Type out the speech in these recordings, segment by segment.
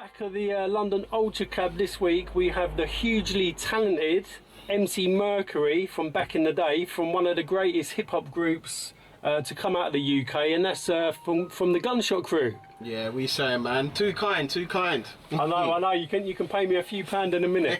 back of the London Ultra Cab this week, we have the hugely talented MC Mercury from back in the day, from one of the greatest hip-hop groups to come out of the UK, and that's from the Gunshot crew. Yeah, we say, man, too kind, too kind. I know. You can pay me a few pound in a minute.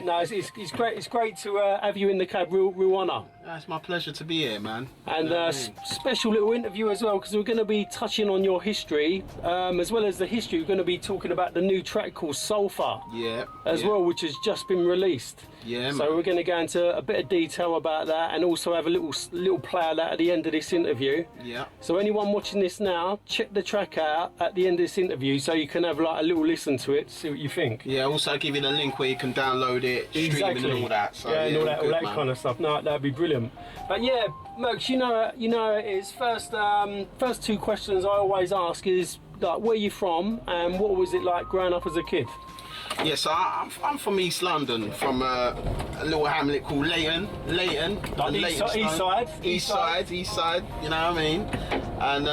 No, it's great. It's great to have you in the cab. Real honour. It's my pleasure to be here, man. And special little interview as well, because we're going to be touching on your history, as well as the history. We're going to be talking about the new track called Sulfur. Yeah. As well, which has just been released. Yeah. So man. we're going to go into a bit of detail about that, and also have a little play of that at the end of this interview. Yeah. So anyone watching this now, check the track out at the end of this interview, so you can have like a little listen to it, see what you think. Yeah. Also, give you the link where you can download it, stream it, and all that. So, yeah, and all that, good, all that kind of stuff. No, that'd be brilliant. But yeah, Mercs, you know how it is. First two questions I always ask is like, where you from, and what was it like growing up as a kid? Yeah, so I'm from East London, from a little hamlet called Leighton. East side, you know what I mean? And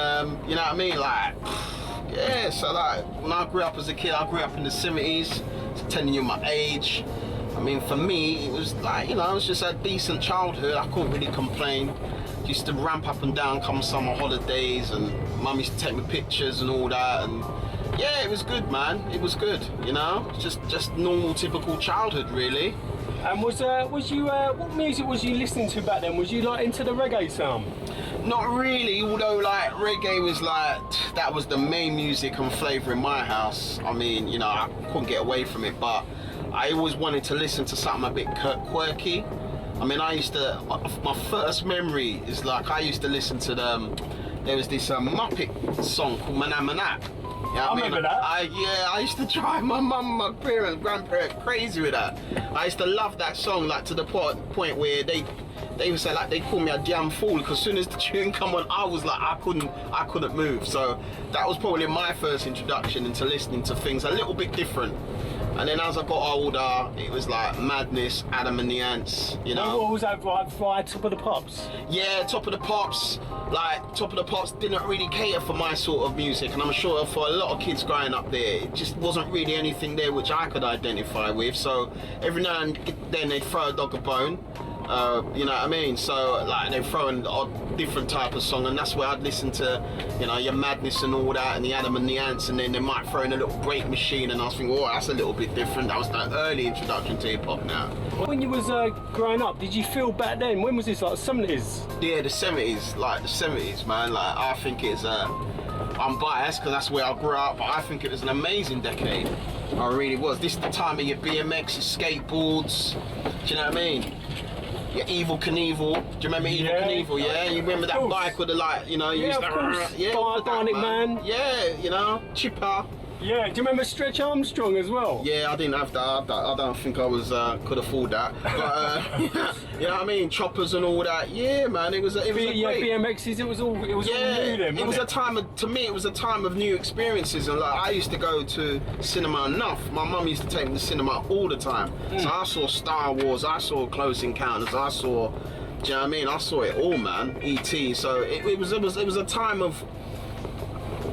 you know what I mean, like, yeah, so like, when I grew up as a kid, I grew up in the 70s, telling you my age. I mean, for me, it was like, you know, it was just a decent childhood. I couldn't really complain. Used to ramp up and down come summer holidays, and mum used to take me pictures and all that, and yeah, it was good, man. It was good, you know, just normal, typical childhood, really. And was you what music was you listening to back then? Was you like into the reggae sound? Not really, although like reggae was like, that was the main music and flavour in my house. I mean, you know, I couldn't get away from it, but I always wanted to listen to something a bit quirky. I mean, my first memory is like, I used to listen to there was this Muppet song called Manat. Yeah, I remember that. I used to drive my mum, my parents, grandparents crazy with that. I used to love that song, like to the point where they would say, like, they call me a damn fool, because as soon as the tune come on, I was like, I couldn't move. So that was probably my first introduction into listening to things a little bit different. And then as I got older, it was like Madness, Adam and the Ants, you know. What was that, right, Top of the Pops? Yeah, Top of the Pops. Like, Top of the Pops didn't really cater for my sort of music, and I'm sure for a lot of kids growing up there, it just wasn't really anything there which I could identify with. So every now and then they'd throw a dog a bone. You know what I mean? So like, they'd throw in a different type of song, and that's where I'd listen to, you know, your Madness and all that, and the Adam and the Ants, and then they might throw in a little break machine, and I was thinking, oh, that's a little bit different. That was the early introduction to hip hop now. When you was growing up, did you feel back then, when was this, like 70s? Yeah, the 70s, like the 70s, man. Like, I think it's, I'm biased because that's where I grew up, but I think it was an amazing decade. I really was. This is the time of your BMX, your skateboards, do you know what I mean? Yeah, Evil Knievel. Do you remember Evil Knievel? Yeah, you remember that bike with the, like, you know, you used to, yeah, Bionic Man. Yeah, you know, Chipper. Yeah, do you remember Stretch Armstrong as well? Yeah, I didn't have that. I don't think I was could afford that. But you know what I mean, choppers and all that. Yeah, man, it was a great. BMXs. It was all new then. It was a time of, to me, it was a time of new experiences, and like, I used to go to cinema enough. My mum used to take me to cinema all the time. So I saw Star Wars, I saw Close Encounters, I saw, do you know what I mean? I saw it all, man. E.T. So it was a time of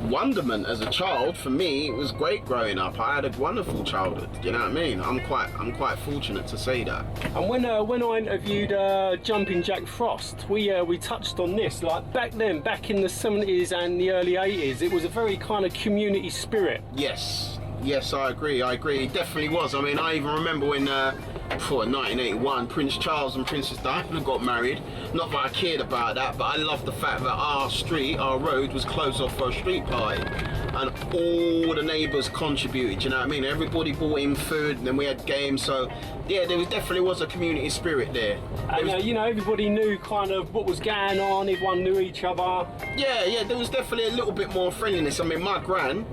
wonderment as a child. For me, it was great growing up. I had a wonderful childhood, you know what I mean? I'm quite fortunate to say that. And when I interviewed Jumping Jack Frost, we touched on this. Like, back then, back in the 70s and the early 80s, it was a very kind of community spirit. Yes, I agree. It definitely was. I mean, I even remember when before 1981, Prince Charles and Princess Diana got married. Not that I cared about that, but I loved the fact that our road was closed off for a street party, and all the neighbours contributed, you know what I mean? Everybody brought in food, and then we had games, so yeah, there definitely was a community spirit there. And you know, everybody knew kind of what was going on, everyone knew each other. Yeah, there was definitely a little bit more friendliness. I mean, my gran,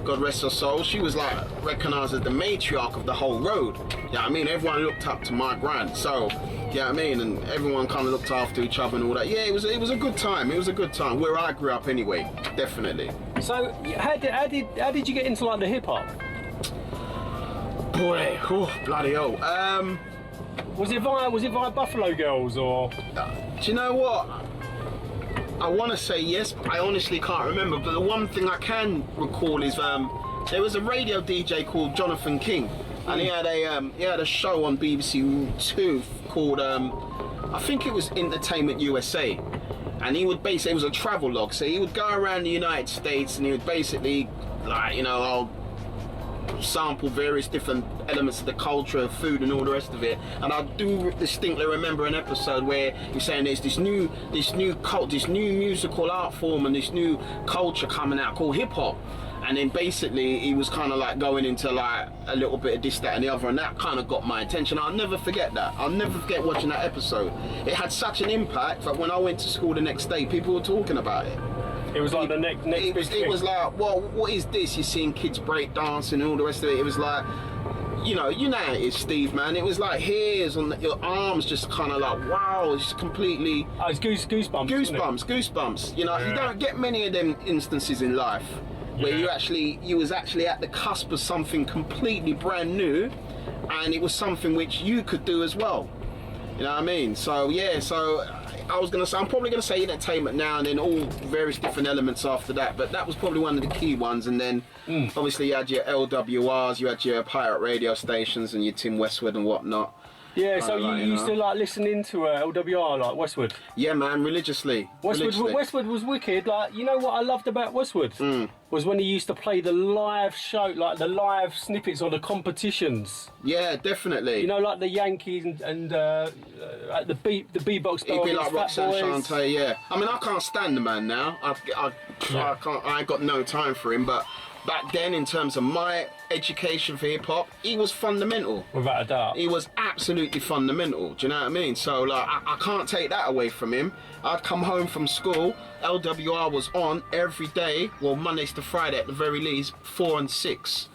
God rest her soul, she was like recognised as the matriarch of the whole road. Yeah, I mean, everyone looked up to my gran, so yeah, I mean, and everyone kind of looked after each other and all that. Yeah, it was a good time. It was a good time where I grew up, anyway. Definitely. So, how did you get into like the hip hop? Boy, oh, bloody hell. Was it via Buffalo Girls or? Do you know what? I want to say yes, but I honestly can't remember. But the one thing I can recall is there was a radio DJ called Jonathan King, and he had a show on BBC Two called I think it was Entertainment USA, and he would basically, it was a travel log, so he would go around the United States and he would basically, like, you know, I'll sample various different elements of the culture, food and all the rest of it. And I do distinctly remember an episode where he's saying there's this new musical art form and this new culture coming out called hip hop. And then basically he was kind of like going into like a little bit of this, that and the other, and that kind of got my attention. I'll never forget that. I'll never forget watching that episode. It had such an impact that when I went to school the next day, people were talking about it. It was like the next big thing. It was like, well, what is this? You're seeing kids break dancing and all the rest of it. It was like, you know how it is, Steve, man. It was like hairs on your arms, just kind of like, wow, it's just completely... Oh, it's goosebumps. Goosebumps. You know, you don't get many of them instances in life where you was actually at the cusp of something completely brand new, and it was something which you could do as well. You know what I mean? So yeah, I'm probably gonna say entertainment now, and then all various different elements after that. But that was probably one of the key ones. And then obviously you had your LWRs, you had your pirate radio stations, and your Tim Westwood and whatnot. Yeah, so you used to like listening to LWR, like Westwood? Yeah, man, religiously. Westwood was wicked. Like, you know what I loved about Westwood? Was when he used to play the live show, like the live snippets of the competitions. Yeah, definitely. You know, like the Yankees and the beatbox style. He'd be like Roxanne Shante, yeah. I mean, I can't stand the man now. I ain't got no time for him, but back then, in terms of my education for hip hop, he was fundamental. Without a doubt. He was absolutely fundamental. Do you know what I mean? So like, I can't take that away from him. I'd come home from school, LWR was on every day, well, Mondays to Friday at the very least, 4 and 6,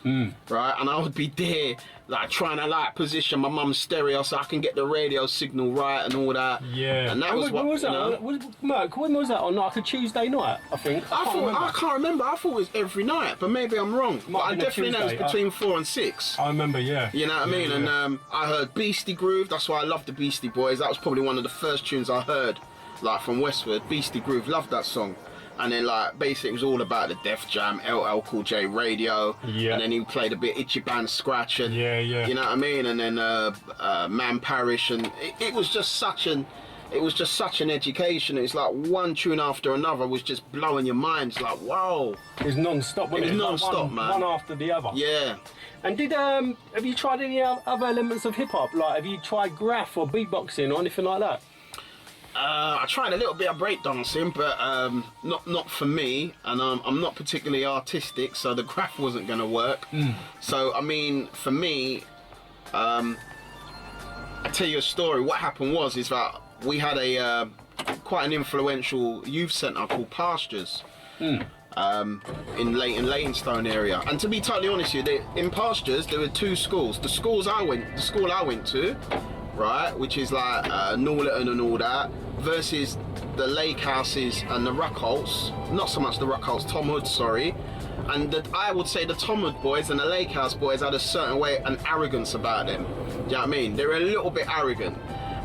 right? And I would be there, like trying to like position my mum's stereo so I can get the radio signal right and all that. Yeah. And that was what was that? Merc, when was that on? Like a Tuesday night, I think. I can't remember. I thought it was every night, but maybe I'm wrong. But I definitely know it was between 4 and 6. I remember, yeah. You know what I mean? Yeah. And I heard Beastie Groove. That's why I love the Beastie Boys. That was probably one of the first tunes I heard, like from Westwood. Beastie Groove, loved that song. And then like basically it was all about the Def Jam, LL Cool J radio. Yeah. And then he played a bit Itchy Band Scratch and you know what I mean? And then Man Parish, and it was just such an education. It's like one tune after another was just blowing your mind. It's like, whoa. It was non-stop, wasn't it? It was non-stop, man. One after the other. Yeah. And have you tried any other elements of hip-hop? Like, have you tried graph or beatboxing or anything like that? I tried a little bit of breakdancing, but not for me, and I'm not particularly artistic, so the graph wasn't going to work. So, I mean, for me, I'll tell you a story. What happened is that we had quite an influential youth centre called Pastures in Leytonstone area. And to be totally honest with you, in Pastures there were two schools. The school I went to, right, which is like Norliton and all that, versus the Lake Houses and the Ruckholts. Not so much the Ruckholts, Tom Hood, sorry. And I would say the Tom Hood boys and the Lake House boys had a certain way, an arrogance about them. Do you know what I mean? They were a little bit arrogant.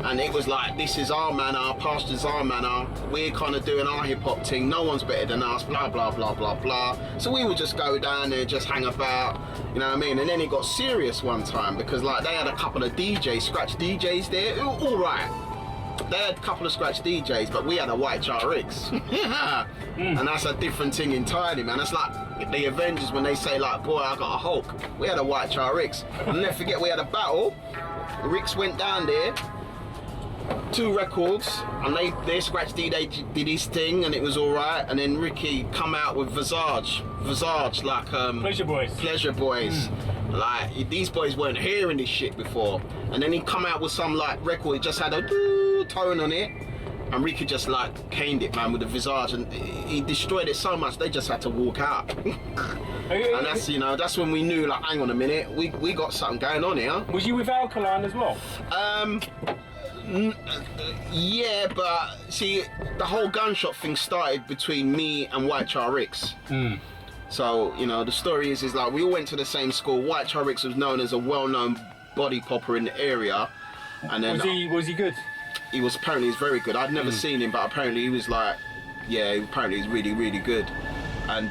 And it was like, this is our manor, Pastures our manor, we're kind of doing our hip-hop thing, no one's better than us, blah, blah, blah, blah, blah. So we would just go down there, just hang about, you know what I mean? And then it got serious one time, because like they had a couple of DJs, scratch DJs there, all right. They had a couple of scratch DJs, but we had a white chart rigs. And that's a different thing entirely, man. That's like the Avengers when they say like, boy, I got a Hulk. We had a white chart rigs. And never forget, we had a battle. Ricks went down there, 2 records, and they scratched DJ did his thing, and it was all right. And then Ricky come out with Visage like Pleasure Boys. Like these boys weren't hearing this shit before, and then he come out with some like record. It just had a tone on it, and Ricky just like caned it, man, with the Visage, and he destroyed it so much they just had to walk out. And that's, you know, that's when we knew, like, hang on a minute, we got something going on here. Was you with Alkaline as well? Yeah, but see, the whole Gunshot thing started between me and White Char Ricks. So, you know, the story is like we all went to the same school. White Char Ricks was known as a well-known body popper in the area. And then was he good? He was very good. I'd never seen him, but apparently he was like, yeah, apparently he's really, really good. And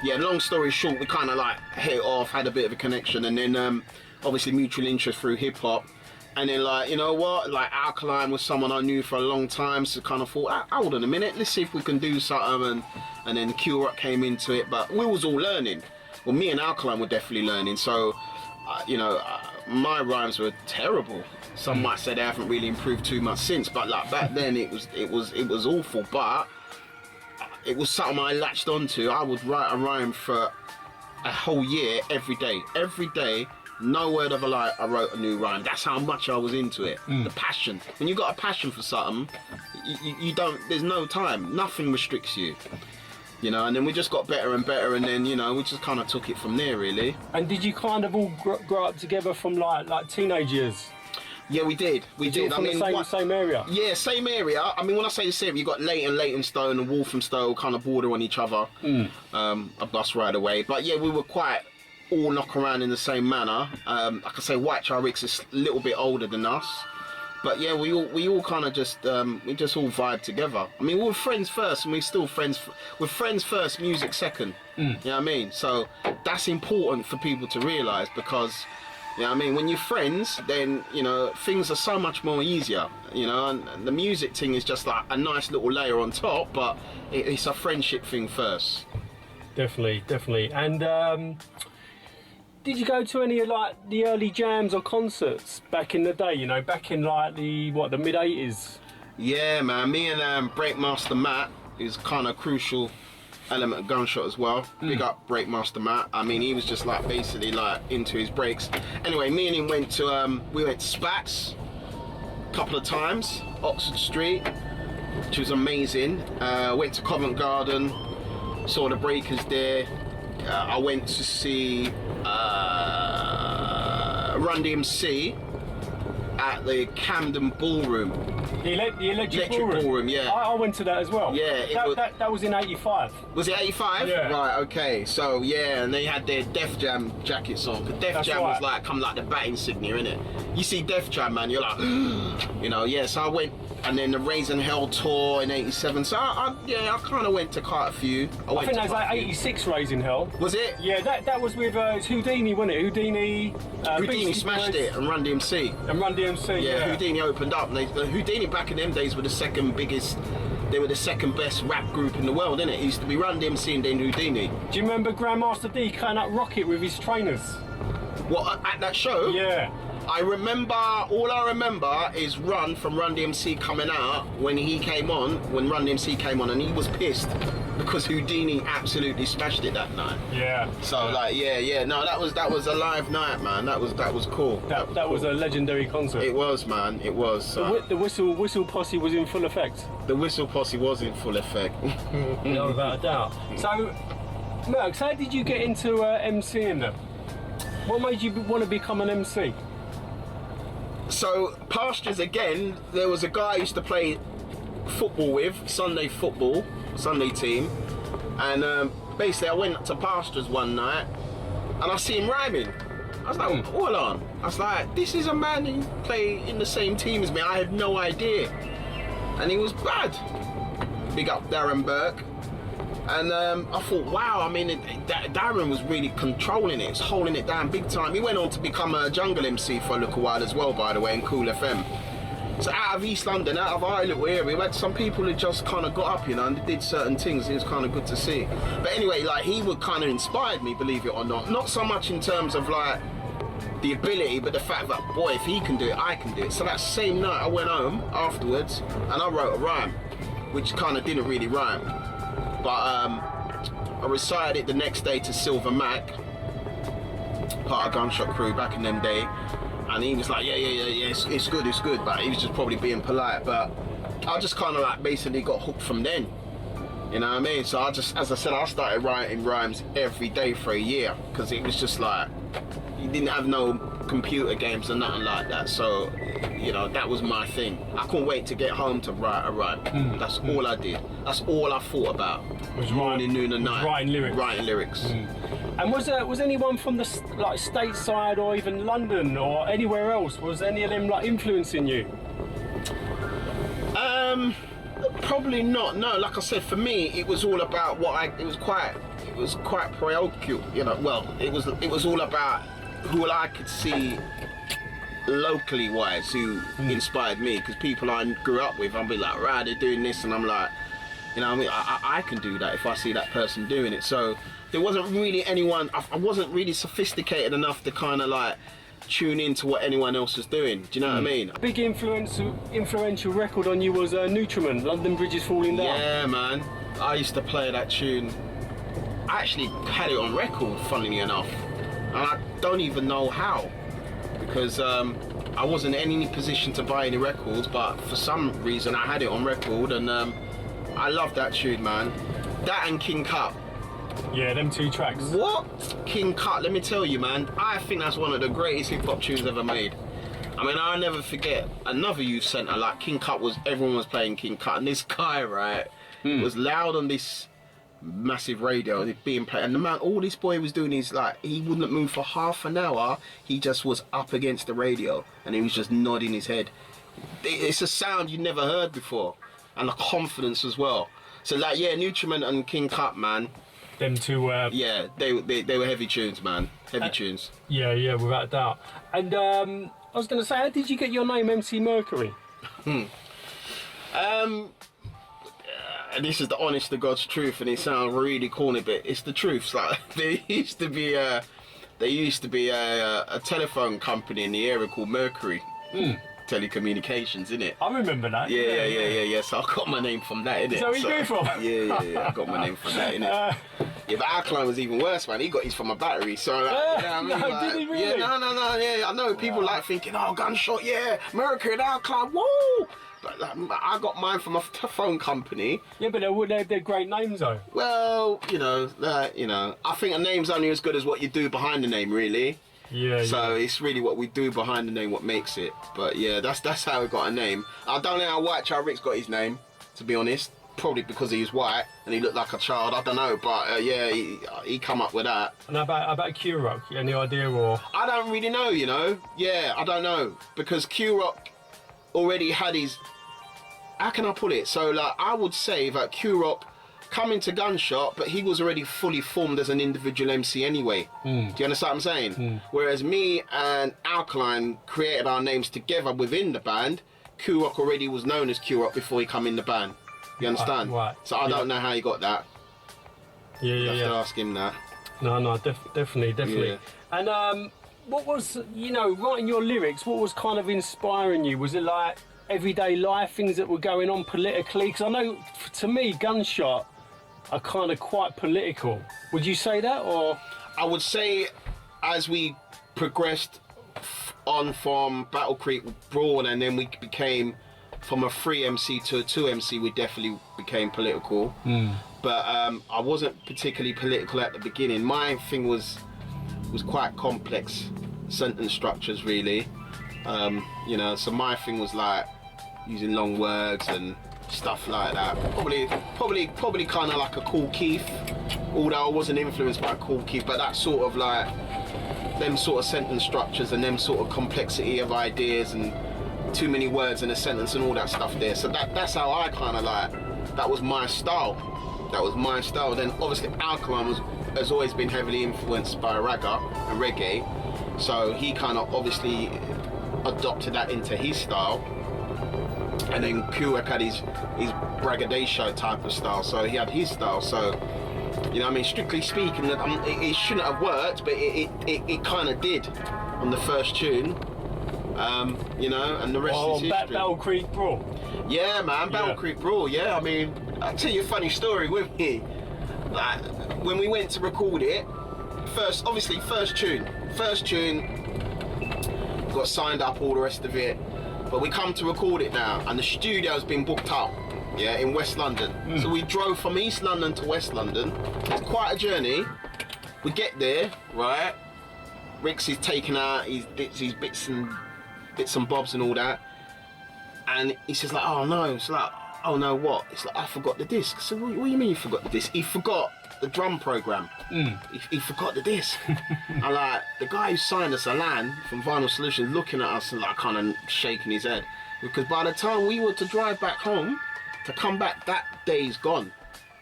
yeah, long story short, we kind of like hit it off, had a bit of a connection, and then obviously mutual interest through hip hop. And then, like, you know what, like, Alkaline was someone I knew for a long time, so kind of thought, hold on a minute, let's see if we can do something. And then Q-Rock came into it, but we was all learning. Well, me and Alkaline were definitely learning, so, my rhymes were terrible. Some might say they haven't really improved too much since, but like back then it was awful. But it was something I latched onto. I would write a rhyme for a whole year, every day. No word of a lie, I wrote a new rhyme. That's how much I was into it. The passion. When you got a passion for something, you don't. There's no time. Nothing restricts you. You know, and then we just got better and better, and then, you know, we just kind of took it from there, really. And did you kind of all grow up together from like teenage years? Yeah, we did. We did. From the same area? Yeah, same area. I mean, when I say the same, you got Leytonstone and Walthamstow kind of border on each other. A bus ride away. But yeah, we were quite all knock around in the same manner. Like I say, White Charix is a little bit older than us. But yeah, we all kind of just we just all vibe together. I mean, we were friends first, and we're still friends. We're friends first, music second. You know what I mean? So that's important for people to realise, because, you know what I mean, when you're friends, then, you know, things are so much more easier. You know, and the music thing is just like a nice little layer on top, but it's a friendship thing first. Definitely. And did you go to any of like the early jams or concerts back in the day? You know, back in like the mid '80s. Yeah, man. Me and Breakmaster Matt is kind of crucial element of Gunshot as well. Big up Breakmaster Matt. I mean, he was just like basically like into his breaks. Anyway, me and him went to Spats a couple of times, Oxford Street, which was amazing. Went to Covent Garden, saw the Breakers there. I went to see Run DMC at the Camden Ballroom. The electric ballroom, yeah. I went to that as well. Yeah, that was in '85. Was it 85? Yeah. Right, okay. So yeah, and they had their Def Jam jackets on. Cause Def Jam was like the bat insignia, innit? You see Def Jam, man, you're like, you know, yeah. So I went, and then the Raising Hell tour in '87. So I kind of went to quite a few. I think that was like '86 Raising Hell. Was it? Yeah, that was with Houdini, wasn't it? Houdini smashed it, and Run DMC. Yeah, Houdini opened up. And Houdini back in them days were the second biggest. They were the second best rap group in the world, innit? It used to be Run DMC and then Houdini. Do you remember Grandmaster D cutting up Rocket with his trainers? What, at that show? Yeah. All I remember is Run from Run DMC coming out when Run DMC came on, and he was pissed because Houdini absolutely smashed it that night. Yeah. So no, that was a live night, man. That was cool. That was a legendary concert. It was, man. It was. The whistle posse was in full effect. The whistle posse was in full effect. No, without a doubt. So, Merc, how did you get into MCing then? What made you want to become an MC? So, Pastures again, there was a guy I used to play football with, Sunday team, and basically I went to Pastures one night and I see him rhyming. I was like, hold on. I was like, this is a man who play in the same team as me. I had no idea. And he was bad. Big up Darren Burke. And I thought, wow, I mean, Darren was really controlling it, holding it down big time. He went on to become a jungle MC for a little while as well, by the way, in Cool FM. So out of East London, out of our little area, we had some people who just kind of got up, you know, and did certain things. It was kind of good to see. But anyway, like, he would kind of inspired me, believe it or not. Not so much in terms of, like, the ability, but the fact that, boy, if he can do it, I can do it. So that same night, I went home afterwards, and I wrote a rhyme, which kind of didn't really rhyme. But I recited it the next day to Silver Mac, part of Gunshot crew back in them day, and he was like, yeah, it's good, but he was just probably being polite. But I just kind of like basically got hooked from then, you know what I mean? So I just, as I said, I started writing rhymes every day for a year, because it was just like, you didn't have no computer games or nothing like that, so, you know, that was my thing. I couldn't wait to get home to write a rhyme. That's all I did. That's all I thought about. Was morning, noon and night. Writing lyrics. Writing lyrics. And was anyone from the like stateside or even London or anywhere else? Was any of them like influencing you? Probably not. No, like I said, for me, it was all about it was quite parochial. You know, well, it was all about who I could see locally wise who inspired me, because people I grew up with, I'll be like, right, they're doing this, and I'm like, you know, I mean, I can do that if I see that person doing it. So there wasn't really anyone. I wasn't really sophisticated enough to kind of like tune into what anyone else was doing. Do you know what I mean? Big influential record on you was Nutriment, London Bridge is Falling Down. Yeah, man. I used to play that tune. I actually had it on record, funnily enough, and I don't even know how, because I wasn't in any position to buy any records, but for some reason I had it on record, and I love that tune, man. That and King Cut. Yeah, them two tracks. What? King Cut, let me tell you, man, I think that's one of the greatest hip-hop tunes ever made. I mean, I'll never forget another youth centre, like King Cut everyone was playing King Cut, and this guy, right, was loud on this massive radio, and it being played, and the man, all this boy was doing is like, he wouldn't move for half an hour, he just was up against the radio, and he was just nodding his head. It's a sound you never heard before, and the confidence as well. So like, yeah, Nutriment and King Cut, man. Them two. Yeah, they were heavy tunes, man. Heavy tunes. Yeah, without a doubt. And I was going to say, how did you get your name, MC Mercury? And this is the honest to God's truth, and it sounds really corny, but it's the truth. It's like there used to be a telephone company in the area called Mercury Telecommunications, innit? I remember that. Yeah. So I got my name from that, innit? So where you going from? Yeah. I got my name from that, innit? Yeah, but Alkaline was even worse, man. He got his from a battery, so like, you know what I mean? No, like, did he really? Yeah, no, yeah. I know people like thinking, oh, Gunshot, yeah, Mercury and Alkaline, whoa! But like, I got mine from a phone company. Yeah, but they're great names though. Well, you know, I think a name's only as good as what you do behind the name, really. Yeah. So it's really what we do behind the name what makes it. But yeah, that's how we got a name. I don't know how White Child Rick's got his name, to be honest. Probably because he was white and he looked like a child. I don't know, but yeah, he come up with that. And about Q-Rock, any idea or? I don't really know, you know. Yeah, I don't know, because Q-Rock already had his. How can I put it? So like, I would say that Q-Rock come into Gunshot, but he was already fully formed as an individual MC anyway. Do you understand what I'm saying? Whereas me and Alkaline created our names together within the band. Q-Rock already was known as Q-Rock before he come in the band. You understand? Right. So I don't know how he got that. You have to ask him that. No, definitely. Yeah. And what was, writing your lyrics, what was kind of inspiring you? Was it like everyday life, things that were going on politically? Because I know, to me, Gunshot are kind of quite political. Would you say that, or? I would say as we progressed on from Battle Creek, Brawl, and then we became from a 3 MC to a 2 MC, we definitely became political. But I wasn't particularly political at the beginning. My thing was quite complex sentence structures, really. So my thing was like using long words and stuff like that. Probably kind of like a Cool Keith, although I wasn't influenced by Cool Keith, but that sort of like them sort of sentence structures and them sort of complexity of ideas and too many words in a sentence and all that stuff there. So that's how I kind of like, that was my style. Then obviously Alkaline has always been heavily influenced by ragga and reggae, so he kind of obviously adopted that into his style. And then Q-Rock had his braggadocio type of style, so he had his style. So, you know what I mean, strictly speaking, it shouldn't have worked, but it kind of did on the first tune. And the rest is history. Battle Creek Brawl. Yeah, man, Battle Creek Brawl. Yeah, I mean, I'll tell you a funny story with me. Like, when we went to record it, first tune, got signed up, all the rest of it. But we come to record it now, and the studio's been booked up, in West London. So we drove from East London to West London. It's quite a journey. We get there, right? Ricks is taking out his bits and bobs and all that, and he says like, oh no. It's like, oh no, what? It's like, I forgot the disc. So what do you mean you forgot the disc? He forgot the drum program. He forgot the disc. And like, the guy who signed us, Alan from Vinyl Solutions, looking at us and like kind of shaking his head, because by the time we were to drive back home to come back, that day's gone.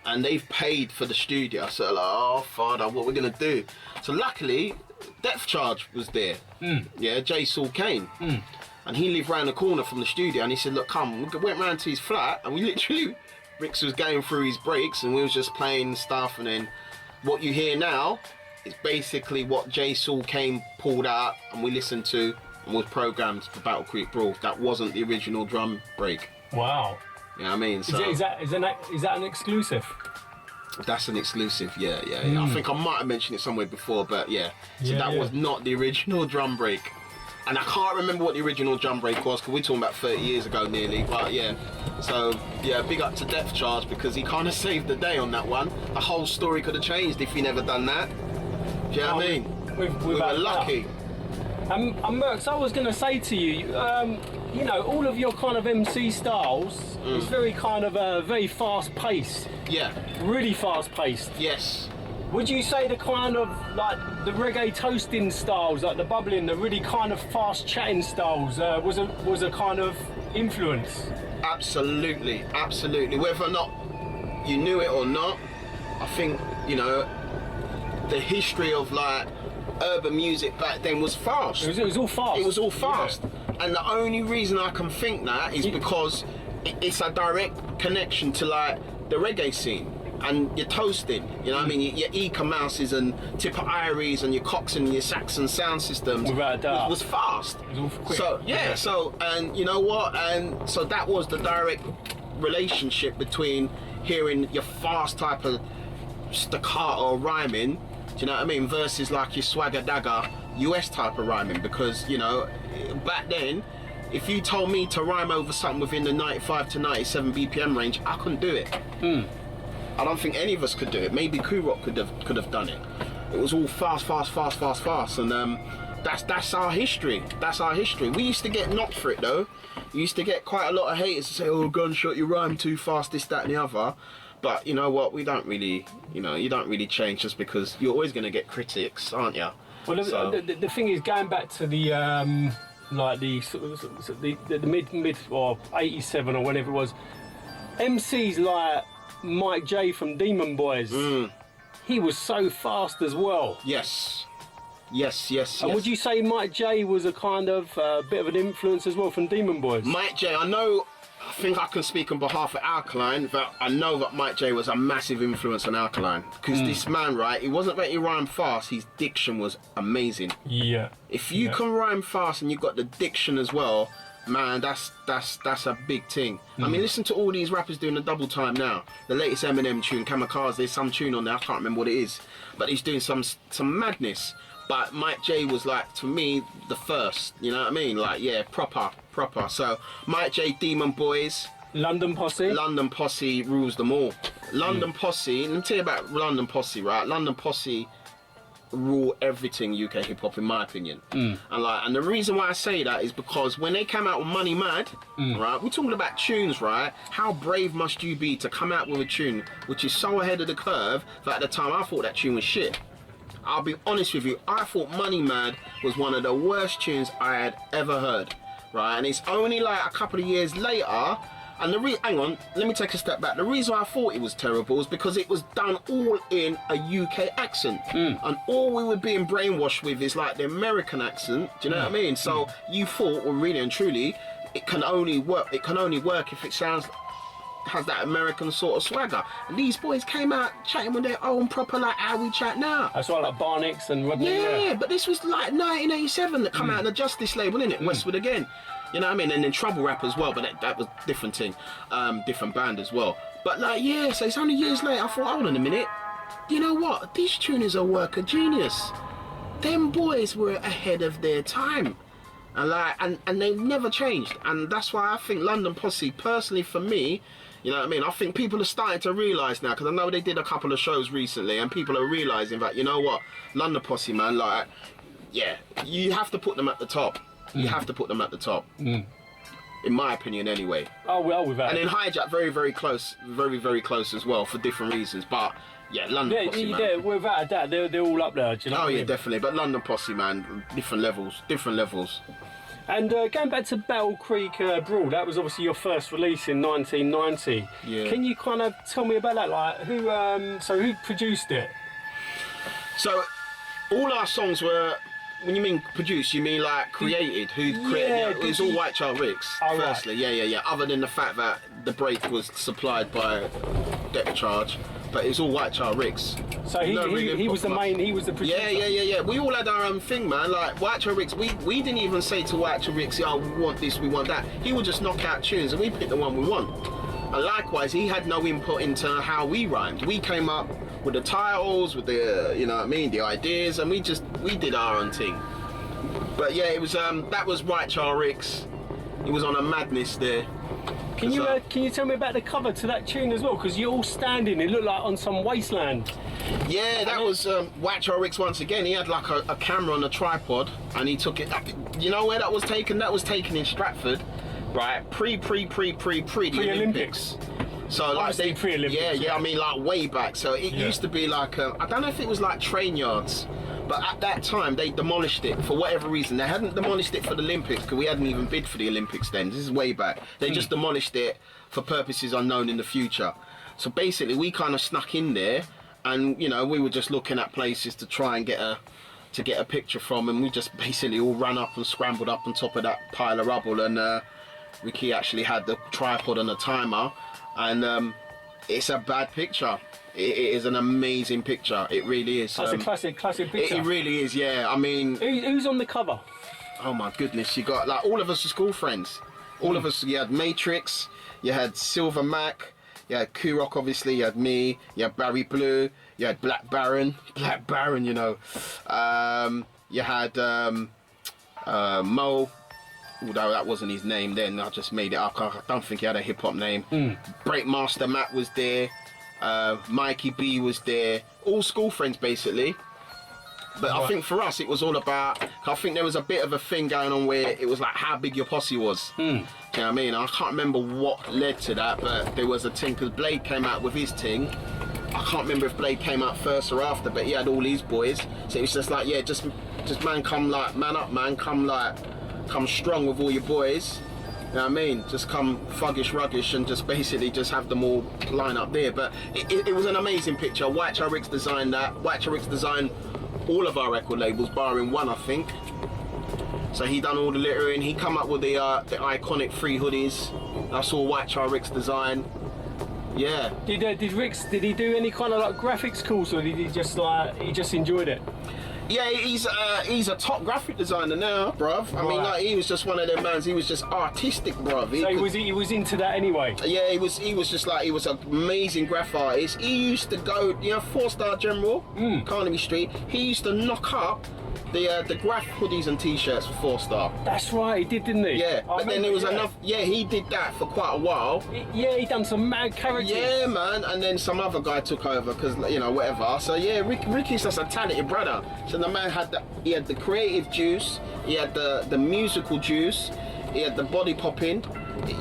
And they've paid for the studio. So like, oh father, what we're gonna do? So luckily, Depth Charge was there. Yeah, J. Saul Kane. And he lived round the corner from the studio, and he said, look, come. We went round to his flat, and we literally, Rix was going through his breaks, and we was just playing stuff. And then what you hear now is basically what J. Saul Kane pulled out, and we listened to, and was programmed for Battle Creek Brawl. That wasn't the original drum break. Wow. You know what I mean? So Is that an exclusive? that's an exclusive, yeah. I think I might have mentioned it somewhere before, but yeah. So that was not the original drum break. And I can't remember what the original drum break was, because we're talking about 30 years ago nearly, but yeah. So, yeah, big up to Depth Charge, because he kind of saved the day on that one. The whole story could have changed if he never done that. Do you know what I mean? We were lucky. And Mercs, I was going to say to you, you know, all of your kind of MC styles is very kind of very fast paced. Yeah. Really fast paced. Yes. Would you say the kind of like the reggae toasting styles, like the bubbling, the really kind of fast chatting styles, was a kind of influence? Absolutely. Whether or not you knew it or not, I think, you know, the history of like urban music back then was fast. It was all fast. It was all fast. Yeah. And the only reason I can think that is because it's a direct connection to like the reggae scene. And your toasting, you know what I mean? Your Eka Mouses and Tipper Iries and your Coxsone and your Saxon sound systems Without a doubt. was fast. It was all quick. So, yeah, so, and you know what? And so that was the direct relationship between hearing your fast type of staccato rhyming, do you know what I mean? Versus like your swagger dagger US type of rhyming, because, you know, back then, if you told me to rhyme over something within the 95 to 97 BPM range, I couldn't do it. I don't think any of us could do it. Maybe Kurok could have done it. It was all fast, and that's our history. That's our history. We used to get knocked for it though. We used to get quite a lot of haters to say, "Oh, Gunshot, you rhyme too fast, this, that, and the other." But you know what? We don't really, you know, you don't really change just because you're always going to get critics, aren't you? Well, the thing is, going back to the like the mid or 87 or whenever it was, MCs like Mike J from Demon Boys, he was so fast as well. Yes. And would you say Mike J was a kind of bit of an influence as well from Demon Boys? Mike J, I think I can speak on behalf of Alkaline, that I know that Mike J was a massive influence on Alkaline. Because this man, right, it wasn't that he rhymed fast, his diction was amazing. Yeah. If you can rhyme fast and you've got the diction as well, man, that's a big thing. I mean, listen to all these rappers doing the double time now. The latest Eminem tune, Kamikaze, there's some tune on there, I can't remember what it is. But he's doing some madness. But Mike J was like, to me, the first, you know what I mean? Like, yeah, proper. So, Mike J, Demon Boys. London Posse rules them all. London Posse, let me tell you about London Posse, right? London Posse rule everything UK hip hop, in my opinion. And the reason why I say that is because when they came out with Money Mad, right, we're talking about tunes, right? How brave must you be to come out with a tune which is so ahead of the curve that at the time I thought that tune was shit. I'll be honest with you, I thought Money Mad was one of the worst tunes I had ever heard, right? And it's only like a couple of years later, and hang on, let me take a step back. The reason I thought it was terrible is because it was done all in a UK accent. And all we were being brainwashed with is like the American accent, do you know what I mean? So you thought, well, really and truly, it can only work if it has that American sort of swagger. And these boys came out chatting with their own proper, like how we chat now. That's right, like Barnix and Rodney. Yeah, but this was like 1987 that come out on the Justice label, innit? Westwood again. You know what I mean? And then Trouble Rap as well, but that was different thing. Different band as well. But like, yeah, so it's only years later, I thought, hold on a minute. You know what? These tuners are a work of genius. Them boys were ahead of their time. And they've never changed. And that's why I think London Posse, personally for me, you know what I mean? I think people are starting to realise now, because I know they did a couple of shows recently, and people are realising that, you know what, London Posse, man, like, yeah, you have to put them at the top. You have to put them at the top. In my opinion, anyway. Oh, well, without. And then Hijack, very, very close as well, for different reasons. But yeah, London Posse, man. Yeah, without a doubt, they're all up there. Do you know? Oh yeah, definitely. But London Posse, man, different levels. And going back to Battle Creek Brawl, that was obviously your first release in 1990. Yeah. Can you kind of tell me about that? Like, who produced it? So, all our songs were. When you mean produced, you mean like created? Who created? Yeah, It was all White Child Ricks. Oh, firstly, yeah. Other than the fact that the break was supplied by Depth Charge, but it was all White Child Ricks. So he was the main. He was the producer. Yeah. We all had our own thing, man. Like White Child Ricks, we didn't even say to White Child Ricks, "Oh, we want this, we want that." He would just knock out tunes, and we picked the one we want. And likewise, he had no input into how we rhymed. We came up with the titles, with the, you know what I mean, the ideas, and we did our own thing. But yeah, it was that was White Child Ricks. He was on a madness there. Can you tell me about the cover to that tune as well? Because you're all standing. It looked like on some wasteland. Yeah, that was White Child Ricks once again. He had like a camera on a tripod, and he took it. You know where that was taken? That was taken in Stratford, right? Pre the Olympics. So like they pre-Olympics. Yeah. I mean like way back. So it used to be like I don't know if it was like train yards. But at that time, they demolished it for whatever reason. They hadn't demolished it for the Olympics because we hadn't even bid for the Olympics then. This is way back. They just demolished it for purposes unknown in the future. So basically, we kind of snuck in there, and you know, we were just looking at places to try and get a picture from, and we just basically all ran up and scrambled up on top of that pile of rubble. And Ricky actually had the tripod and a timer, and it's a bad picture. It is an amazing picture. It really is. That's a classic picture. It really is, yeah. I mean, who's on the cover? Oh my goodness, you got like all of us are school friends. All of us. You had Matrix, you had Silver Mac, you had Kurok, obviously. You had me. You had Barry Blue. You had Black Baron. You know. You had Mo. Although that wasn't his name then, I just made it up. I don't think he had a hip hop name. Breakmaster Matt was there. Mikey B was there, all school friends basically. But I think for us it was all about, I think there was a bit of a thing going on where it was like how big your posse was. Do you know what I mean? I can't remember what led to that, but there was a thing because Blade came out with his thing. I can't remember if Blade came out first or after, but he had all these boys. So it was just like, yeah, just man, come like, man up man, come strong with all your boys. You know what I mean? Just come thuggish, ruggish, and just basically just have them all line up there. But it was an amazing picture. White Child Ricks designed that. White Child Ricks designed all of our record labels, barring one, I think. So he done all the lettering. He come up with the iconic 3 hoodies. That's all White Child Ricks design. Yeah. Did he do any kind of like graphics course, or did he just enjoyed it? Yeah, he's a top graphic designer now, bruv. I mean, like, he was just one of them mans. He was just artistic, bruv. He was into that anyway. Yeah, he was just like, he was an amazing graph artist. He used to go, you know, 4-Star General, Carnaby Street. He used to knock up the graph hoodies and t-shirts for 4-Star. That's right, he did, didn't he? Yeah, but then there was enough. Yeah, he did that for quite a while. He done some mad characters. Yeah, man, and then some other guy took over because, you know, whatever. So yeah, Ricky's just a talented brother. So the man had the creative juice, he had the musical juice, he had the body popping.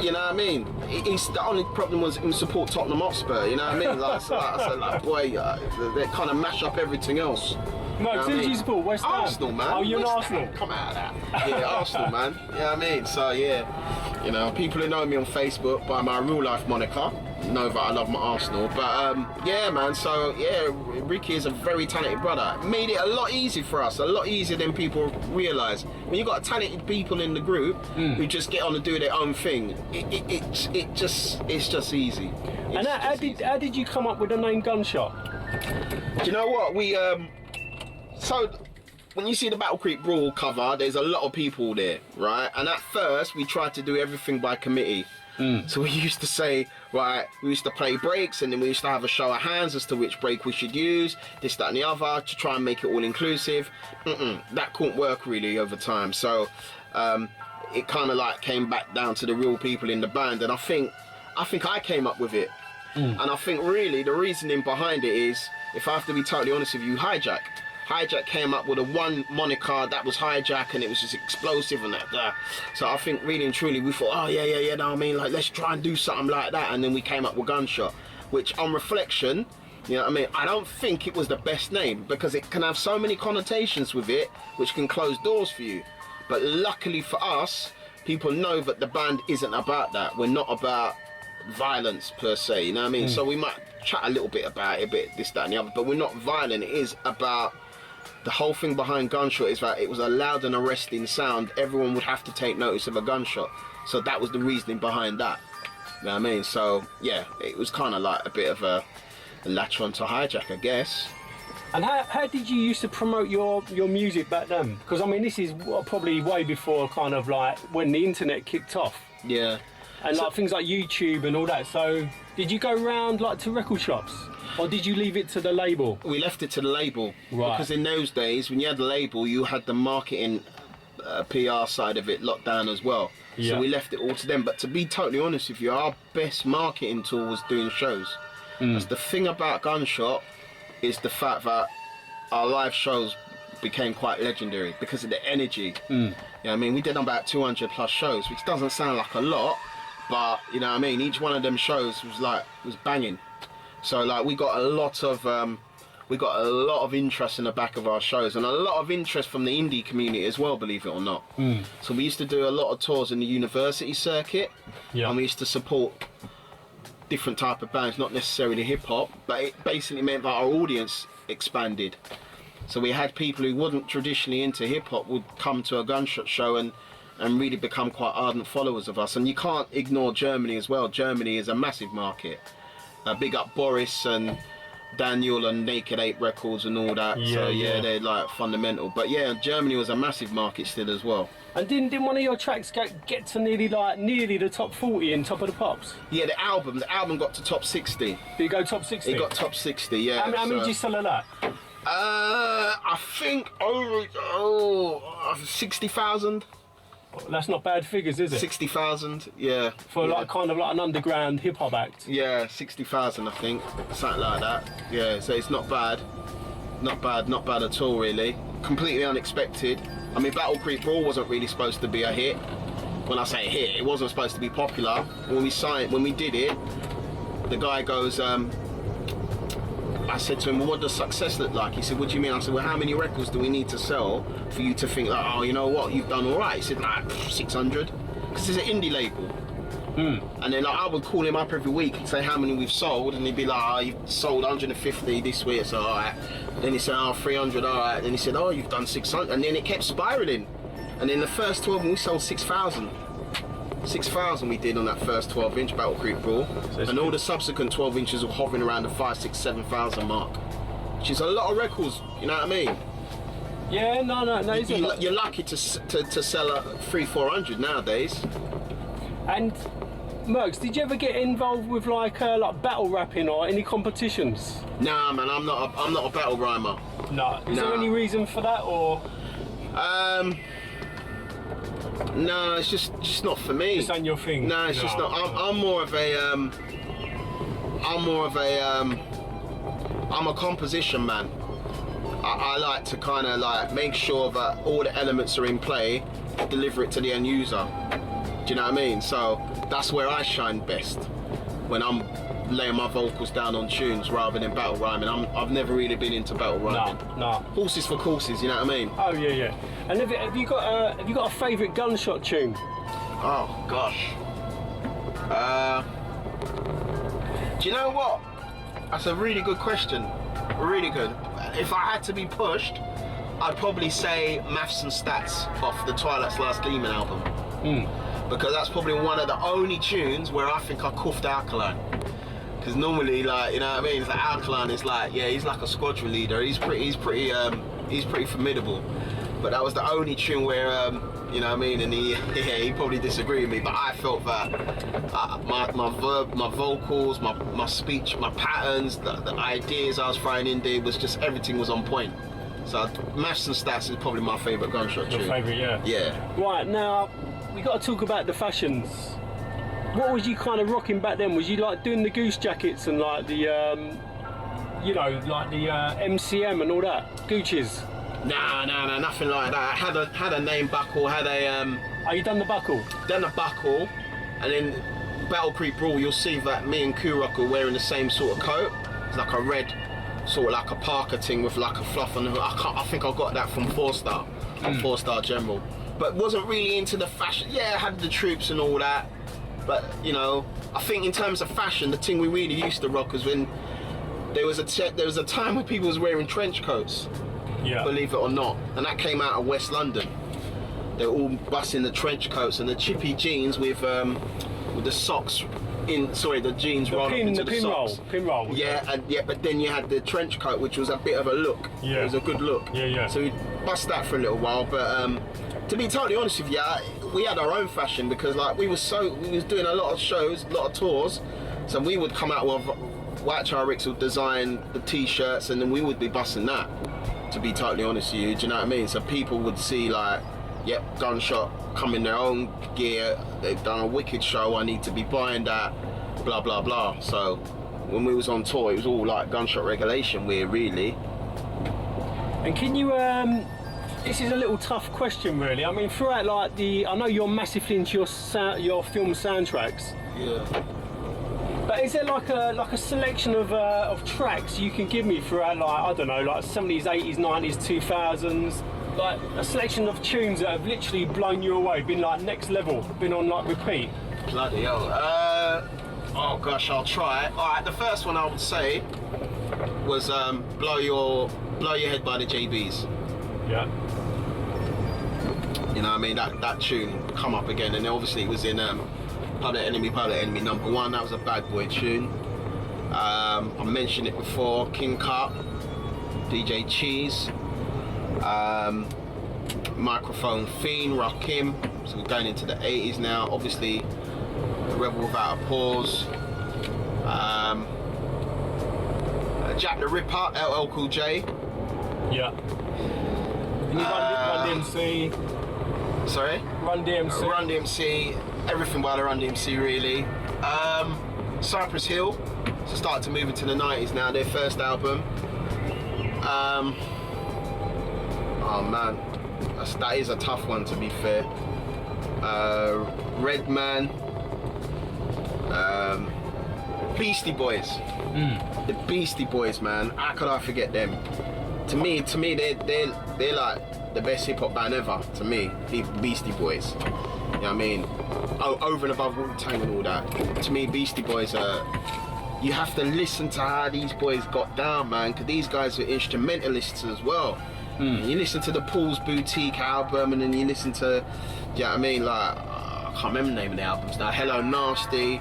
You know what I mean? The only problem was him support Tottenham Hotspur. You know what I mean? Like boy, they kind of mash up everything else. No, who do you support? West Ham? Arsenal, man. Oh, you're an Arsenal. Come out of that. Yeah, Arsenal, man. You know what I mean? So yeah, you know, people who know me on Facebook by my real life moniker know that I love my Arsenal. But yeah, man. So yeah, Ricky is a very talented brother. Made it a lot easier for us, a lot easier than people realise. When you got talented people in the group who just get on and do their own thing, it's just easy. And how did you come up with the name Gunshot? Do you know what we So, when you see the Battle Creek Brawl cover, there's a lot of people there, right? And at first, we tried to do everything by committee. So we used to say, right, we used to play breaks, and then we used to have a show of hands as to which break we should use, this, that, and the other, to try and make it all inclusive. That couldn't work really over time. So, it kind of like came back down to the real people in the band, and I think I came up with it. And I think really the reasoning behind it is, if I have to be totally honest with you, Hijack came up with a one moniker that was Hijack, and it was just explosive and that. So I think really and truly we thought, oh yeah, no, I mean, like, let's try and do something like that, and then we came up with Gunshot, which on reflection, you know what I mean, I don't think it was the best name because it can have so many connotations with it which can close doors for you. But luckily for us, people know that the band isn't about that. We're not about violence per se, you know what I mean? So we might chat a little bit about it, a bit this, that and the other, but we're not violent. It is about, the whole thing behind Gunshot is that it was a loud and arresting sound. Everyone would have to take notice of a gunshot. So that was the reasoning behind that. You know what I mean? So yeah, it was kind of like a bit of a latch on to hijack, I guess. And how did you used to promote your music back then? Because I mean, this is probably way before kind of like when the internet kicked off. Yeah. And like things like YouTube and all that. So did you go around like to record shops? Or did you leave it to the label? We left it to the label. Right. Because in those days, when you had the label, you had the marketing PR side of it locked down as well. Yeah. So we left it all to them. But to be totally honest with you, our best marketing tool was doing shows. Because the thing about Gunshot is the fact that our live shows became quite legendary because of the energy. You know what I mean? We did about 200 plus shows, which doesn't sound like a lot, but you know what I mean? Each one of them shows was banging. So like we got a lot of interest in the back of our shows, and a lot of interest from the indie community as well, believe it or not. So we used to do a lot of tours in the university circuit, and we used to support different type of bands, not necessarily hip hop, but it basically meant that our audience expanded. So we had people who wasn't traditionally into hip hop would come to a Gunshot show and really become quite ardent followers of us. And you can't ignore Germany as well. Germany is a massive market. Big up Boris and Daniel and Naked Ape Records and all that. So yeah, they're like fundamental. But yeah, Germany was a massive market still as well. And didn't one of your tracks get to nearly the top 40 in Top of the Pops? Yeah, the album got to top 60. Did it go top 60? It got top 60, yeah. How many did you sell of that? I think over 60,000. That's not bad figures, is it? 60,000, yeah. For like kind of like an underground hip hop act. Yeah, 60,000 I think, something like that. Yeah, so it's not bad. Not bad at all really. Completely unexpected. I mean, Battle Creek Brawl wasn't really supposed to be a hit. When I say hit, it wasn't supposed to be popular. When we did it, the guy goes, I said to him, well, what does success look like? He said, what do you mean? I said, well, how many records do we need to sell for you to think like, oh, you know what, you've done all right? He said, like, 600. Because it's an indie label. And then like, I would call him up every week and say how many we've sold, and he'd be like, oh, you've sold 150 this week, so all right. Then he said, oh, 300, all right. Then he said, oh, you've done 600. And then it kept spiraling. And in the first 12 we sold 6,000. 6,000 we did on that first 12-inch Battle Creek Brawl, and all the subsequent 12 inches were hovering around the 5, 6, 7,000 mark, which is a lot of records. You know what I mean? Yeah, no. You're lucky to sell 300-400 nowadays. And Mercs, did you ever get involved with like battle rapping or any competitions? Nah, man, I'm not a battle rhymer. No. Is there any reason for that, or? No, it's just not for me. It's on your thing. No, it's just not. I'm a composition man. I like to kind of like make sure that all the elements are in play, deliver it to the end user. Do you know what I mean? So that's where I shine best, when I'm laying my vocals down on tunes rather than battle rhyming. I've never really been into battle rhyming. No. Horses for courses, you know what I mean? Oh yeah. And have you got a favourite Gunshot tune? Oh gosh. Do you know what? That's a really good question. Really good. If I had to be pushed, I'd probably say Maths and Stats off the Twilight's Last Demon album. Because that's probably one of the only tunes where I think I cuffed Alkaline. Because normally, like, you know what I mean, it's like Alkaline is like, yeah, he's like a squadron leader. He's pretty formidable. But that was the only tune where, you know what I mean, and he probably disagreed with me, but I felt that my vocals, my speech, my patterns, the ideas I was throwing in there was just, everything was on point. So Maths and Stats is probably my favourite Gunshot tune. Your favourite, yeah. Yeah. Right, now, we got to talk about the fashions. What was you kind of rocking back then? Was you like doing the goose jackets and like the, MCM and all that? Gucci's? Nah, nothing like that. Had a name buckle, had a Oh, you done the buckle? Done the buckle, and then Battle Creek Brawl, you'll see that me and Kurok are wearing the same sort of coat. It's like a red, sort of like a Parker thing with like a fluff on the hood. I think I got that from 4-Star, 4-Star General. but wasn't really into the fashion. Yeah, I had the troops and all that, but you know, I think in terms of fashion, the thing we really used to rock was when there was a time when people was wearing trench coats. Yeah. Believe it or not, and that came out of West London. They were all busting the trench coats and the chippy jeans with the socks in. Sorry, the jeans rolled up into the socks. Pin roll. Yeah, but then you had the trench coat, which was a bit of a look. Yeah. It was a good look. Yeah. So we bust that for a little while, but to be totally honest with you, we had our own fashion because like we was doing a lot of shows, a lot of tours, so we would come out with White Child Ricks would design the t-shirts, and then we would be busting that. To be totally honest with you, do you know what I mean? So people would see like, yep, Gunshot come in their own gear, they've done a wicked show, I need to be buying that, blah blah blah. So when we was on tour, it was all like Gunshot regulation wear, really. And can you this is a little tough question really. I mean, throughout like I know you're massively into your film soundtracks. Yeah. But is there like a selection of tracks you can give me throughout, like, I don't know, like 70s, 80s, 90s, 2000s, like a selection of tunes that have literally blown you away, been like next level, been on like repeat? Bloody hell. Oh gosh, I'll try. Alright, the first one I would say was Blow Your Head by the JBs. Yeah. You know what I mean? That tune come up again, and obviously it was in Public Enemy #1. That was a bad boy tune. I mentioned it before. King Cup, DJ Cheese, Microphone Fiend, Rakim. So we're going into the 80s now. Obviously, Rebel Without a Pause. Jack the Ripper, LL Cool J. Yeah. And you Run DMC. Sorry? Run DMC. Run DMC. Everything by the Run DMC, really. Cypress Hill. So started to move into the 90s now, their first album. Oh man, that is a tough one, to be fair. Redman. Beastie Boys. The Beastie Boys, man. How could I forget them? To me, they're like the best hip hop band ever. To me, the Beastie Boys. You know what I mean? Over and above Wu-Tang and all that. To me, Beastie Boys are. You have to listen to how these boys got down, man, because these guys are instrumentalists as well. You listen to the Paul's Boutique album, and then you listen to, you know what I mean, like, I can't remember the name of the albums now. Hello Nasty.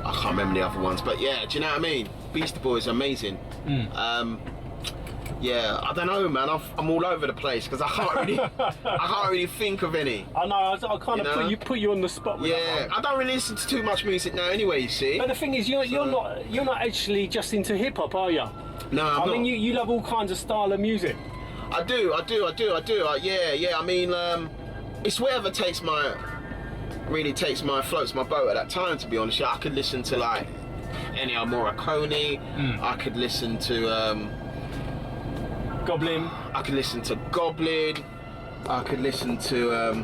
I can't remember the other ones, but yeah, do you know what I mean? Beastie Boys are amazing. Yeah, I don't know, man. I'm all over the place because I can't really think of any. I know. I kind of put you on the spot. With yeah, that one. I don't really listen to too much music now, anyway. You see. But the thing is, you're not actually just into hip hop, are you? No, I'm I not. mean, you love all kinds of style of music. I do. Yeah. I mean, it's whatever floats my boat at that time. To be honest, yeah, I could listen to like Ennio Morricone. I could listen to Goblin. I could listen to Goblin. I could listen to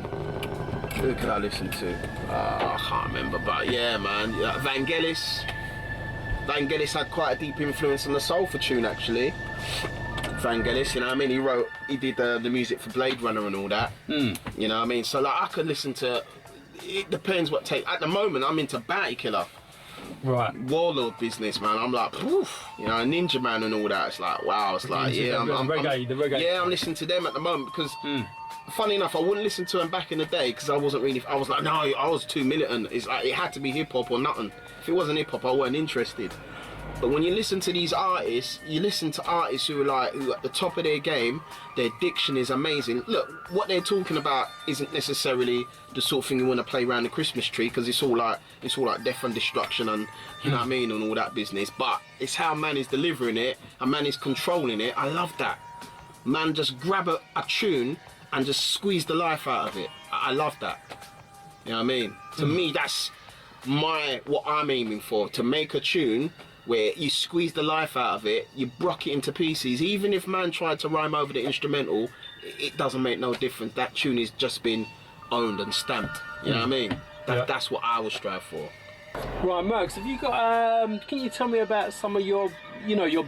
who could I listen to? I can't remember, but yeah, man. Vangelis. Vangelis had quite a deep influence on the Sulfur tune, actually. Vangelis, you know what I mean? He did the music for Blade Runner and all that. You know what I mean? So like, I could listen to. It depends what take. At the moment, I'm into Bounty Killer. Right. Warlord business, man. I'm like, poof, you know, Ninja Man and all that. It's like, wow. It's like, yeah, the reggae. Yeah, I'm listening to them at the moment because, funny enough, I wouldn't listen to them back in the day because I was like, no, I was too militant. It's like, it had to be hip hop or nothing. If it wasn't hip hop, I wasn't interested. But when you listen to these artists, you listen to artists who are at the top of their game. Their diction is amazing. Look, what they're talking about isn't necessarily the sort of thing you want to play around the Christmas tree because it's all like death and destruction and you know what I mean and all that business. But it's how man is delivering it and man is controlling it. I love that. Man just grab a tune and just squeeze the life out of it. I love that. You know what I mean? To me, that's what I'm aiming for. To make a tune where you squeeze the life out of it, you brock it into pieces. Even if man tried to rhyme over the instrumental, it doesn't make no difference. That tune has just been owned and stamped. You know what I mean? That's what I will strive for. Right, Mercs, have you got? Can you tell me about some of your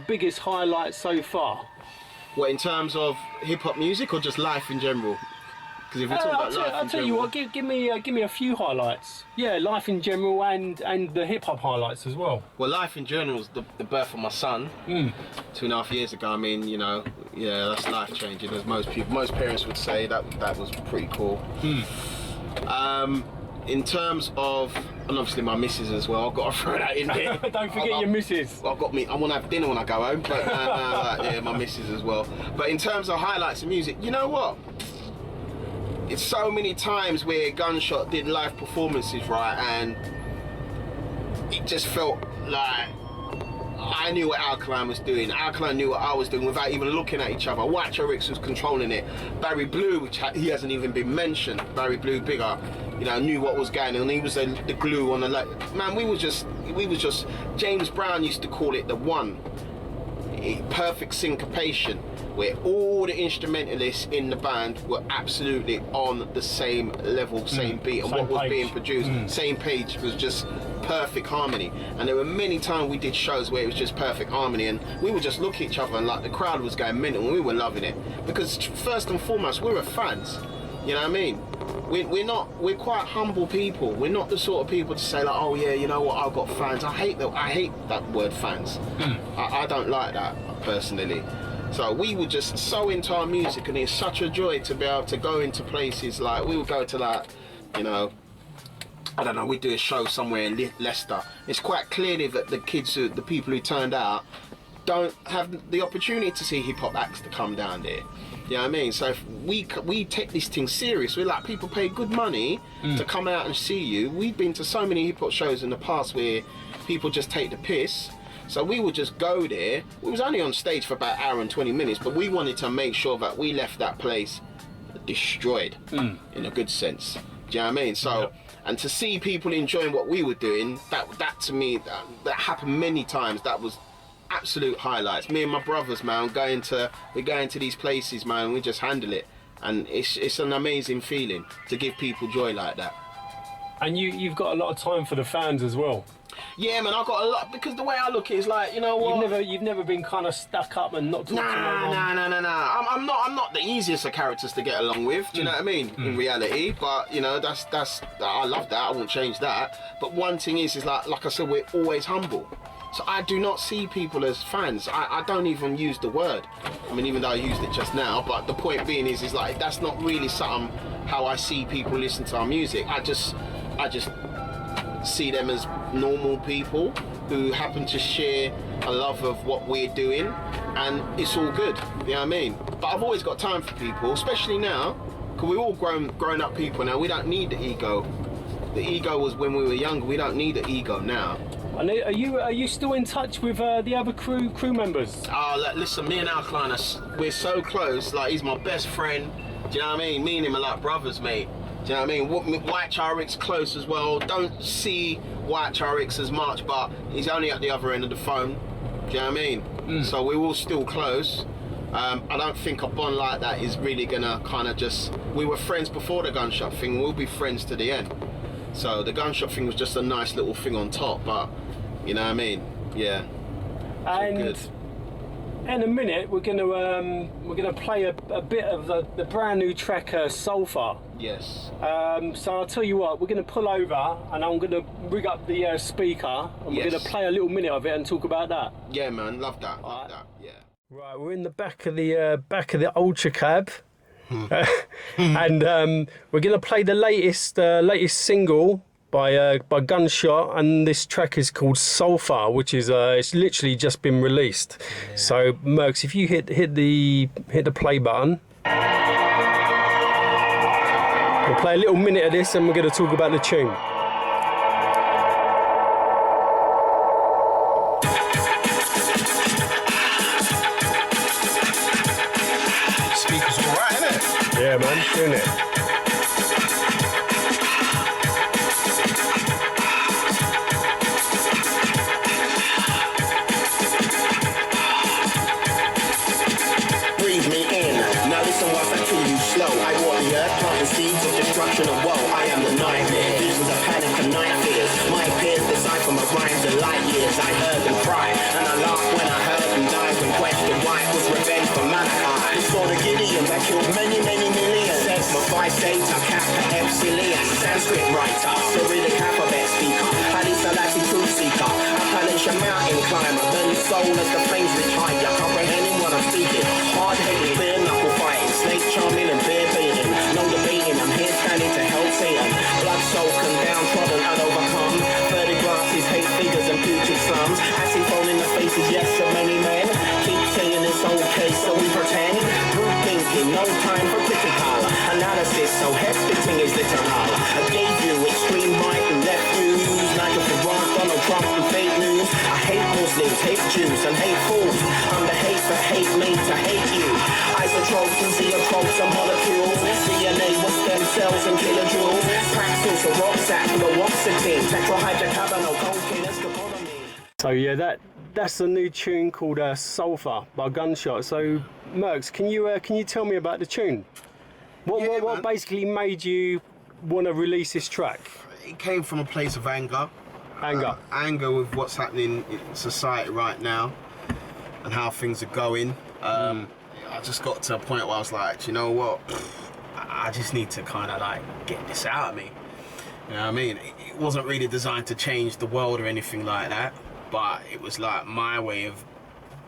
biggest highlights so far? What, in terms of hip hop music or just life in general? Because if we talk about life I'll tell you what. Give me a few highlights. Yeah, life in general and the hip hop highlights as well. Well, life in general is the birth of my son 2.5 years ago. I mean, you know, yeah, that's life changing, as most parents would say. That was pretty cool. In terms of, and obviously my missus as well, I've got to throw that in there. Don't forget your missus. I want to have dinner when I go home, but yeah, my missus as well. But in terms of highlights of music, you know what? It's so many times where Gunshot did live performances, right, and it just felt like I knew what Alkaline was doing. Alkaline knew what I was doing without even looking at each other. Watch Rix was controlling it. Barry Blue, which he hasn't even been mentioned. Barry Blue, bigger, you know, knew what was going on. He was the glue on the man. We was just. James Brown used to call it the one. Perfect syncopation, where all the instrumentalists in the band were absolutely on the same level, same beat, and what was being produced, same page, was just perfect harmony. And there were many times we did shows where it was just perfect harmony, and we would just look at each other and like the crowd was going mental, and we were loving it. Because first and foremost, we were fans. You know what I mean? We're quite humble people. We're not the sort of people to say like, oh yeah, you know what, I've got fans. I hate that word fans. I don't like that personally. So we were just so into our music, and it's such a joy to be able to go into places like, we would go to like, you know, I don't know, we'd do a show somewhere in Leicester. It's quite clearly that the people who turned out don't have the opportunity to see hip hop acts to come down there. You know what I mean? So if we take this thing serious. We're like, people pay good money to come out and see you. We've been to so many hip hop shows in the past where people just take the piss. So we would just go there. We was only on stage for about an hour and 20 minutes, but we wanted to make sure that we left that place destroyed in a good sense. Do you know what I mean? So, and to see people enjoying what we were doing, that to me, that happened many times. That was absolute highlights. Me and my brothers, man, we're going to these places, man, and we just handle it, and it's an amazing feeling to give people joy like that. And you've got a lot of time for the fans as well. Yeah, man, I've got a lot, because the way I look at it is like, you know what? You've never been kind of stuck up and not talking to anyone. Nah. I'm not the easiest of characters to get along with. Do you know what I mean? In reality, but you know, that's I love that. I won't change that. But one thing is like I said, we're always humble. So I do not see people as fans. I don't even use the word. I mean, even though I used it just now, but the point being is like, that's not really something how I see people listen to our music. I just see them as normal people who happen to share a love of what we're doing, and it's all good. You know what I mean? But I've always got time for people, especially now, because we're all grown up people now. We don't need the ego. The ego was when we were younger. We don't need the ego now. And are you still in touch with the other crew members? Oh, listen, me and Alkaline, we're so close. Like, he's my best friend. Do you know what I mean? Me and him are like brothers, mate. Do you know what I mean? White Rix close as well. Don't see White Rix as much, but he's only at the other end of the phone. Do you know what I mean? So we're all still close. I don't think a bond like that is really gonna kind of just. We were friends before the Gunshot thing. We'll be friends to the end. So the Gunshot thing was just a nice little thing on top, but you know what I mean? Yeah. And good. In a minute, we're gonna play a bit of the brand new track Sulfur. Yes. So I'll tell you what, we're gonna pull over and I'm gonna rig up the speaker and we're gonna play a little minute of it and talk about that. Yeah, man, love that. Love that. Yeah. Right, we're in the back of the Ultra Cab. And we're gonna play the latest single by Gunshot, and this track is called Sulfur, which is it's literally just been released. Yeah. So Mercs, if you hit the play button, we'll play a little minute of this and we're gonna talk about the tune. Speakers all right, innit? Yeah, man, doing it. Seeds of destruction and woe, I am the nightmare. Visions of panic and night fears. My peers decipher my rhymes in light years. I heard them cry, and I laughed when I heard them die. When questioned why it was revenge for mankind. time. I burn your soul as the flames reach high. You're comprehending what I'm speaking. Hard-headed, bare knuckle fighting, snake charming and bear baiting. No debating, I'm here standing to help Satan. Blood soaked and downtrodden and overcome. 30 glasses, hate figures and putrid slums. Acid thrown in the faces, yes, of many men. Keep saying it's okay, so we pretend. Group thinking, no time for critical analysis, so head spitting is literal. I gave you extreme right and left views. Nigel Farage, Donald Trump and fake news. I hate Muslims, hate Jews and hate fools. I'm the hate that hate me to hate you. Isotropes and zeotropes and molecules. DNA with stem cells and kilojoules. Praxis, a rock sack, fluoxetine. Tetrahydrocannabinol, cocaine, scopolamine. So yeah, that's the new tune called Sulfur by Gunshot. So Mercs, can you tell me about the tune? What basically made you want to release this track? It came from a place of anger. Anger with what's happening in society right now and how things are going. I just got to a point where I was like, you know what? I just need to kind of like get this out of me. You know what I mean? It wasn't really designed to change the world or anything like that, but it was like my way of